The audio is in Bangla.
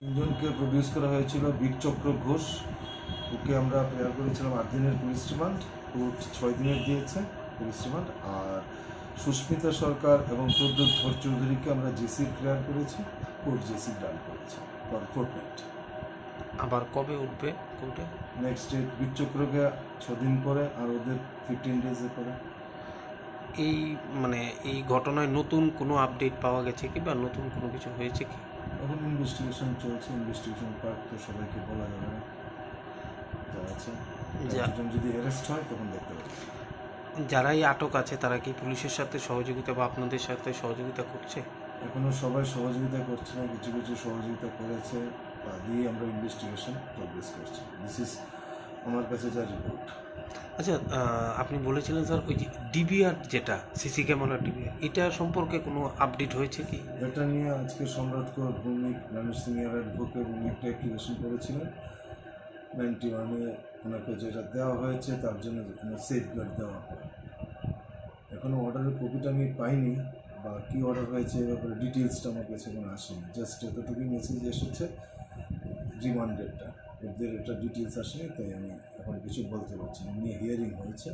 তিনজনকে প্রডিউস করা হয়েছিল। বিকচক্র ঘোষ, ওকে আমরা প্রেয়ার করেছিলাম 8 দিনের পুলিশ রিমান্ড, কোর্ট 6 দিনের দিয়েছে পুলিশ রিমান্ড। আর সুস্মিতা সরকার এবং প্রদ্যুৎ চৌধুরীকে আমরা জেসি প্রেয়ার করেছি, কোর্ট জেসি গ্রান্ট করেছে ফোর্টনাইট। আবার কবে উঠবে কোর্টে? নেক্সট ডেট বিকচক্রকে 6 দিন পরে, আর ওদের 15 ডেজে পরে। এই ঘটনায় নতুন কোনো আপডেট পাওয়া গেছে কি, বা নতুন কোনো কিছু হয়েছে কি? এখন ইনভেস্টিগেশন চলছে, ইনভেস্টিগেশন পার্ট তো সবাইকে বলা যাবে না। যা আছে, যদি অ্যারেস্ট হয় তখন দেখতে পাবে। যারাই আটক আছে তারা কি পুলিশের সাথে সহযোগিতা বা আপনাদের সাথে সহযোগিতা করছে? এখনো সবাই সহযোগিতা করছে না, কিছু কিছু সহযোগিতা করেছে, তা দিয়ে আমরা ইনভেস্টিগেশন প্রোগ্রেস করছি। দিস ইজ আমার কাছে যা রিপোর্ট। আচ্ছা, আপনি বলেছিলেন স্যার ওই যে ডিবিআর, যেটা সিসি ক্যামেরা ডিবিআর, এটা সম্পর্কে কোনো আপডেট হয়েছে কি? এটা নিয়ে আজকে সম্রাট কর ভৌমিক, রমেশ সিনিয়র অ্যাডভোকেট, উনি একটা অ্যাপ্লিকেশন করেছিলেন 91-এ। ওনাকে যেটা দেওয়া হয়েছে তার জন্য সেফগার্ড দেওয়া হয়। এখনও অর্ডারের কপিটা আমি পাইনি, বা কী অর্ডার হয়েছে এ ব্যাপারে ডিটেলসটা আমার কাছে কোনো আসেনি। জাস্ট এতটুকুই মেসেজ এসেছে রিমান্ডেডটা, ওদের এটা ডিটেলস আসেনি, তাই আমি এখন কিছু বলতে পারছি না। নিয়ে হিয়ারিং হয়েছে,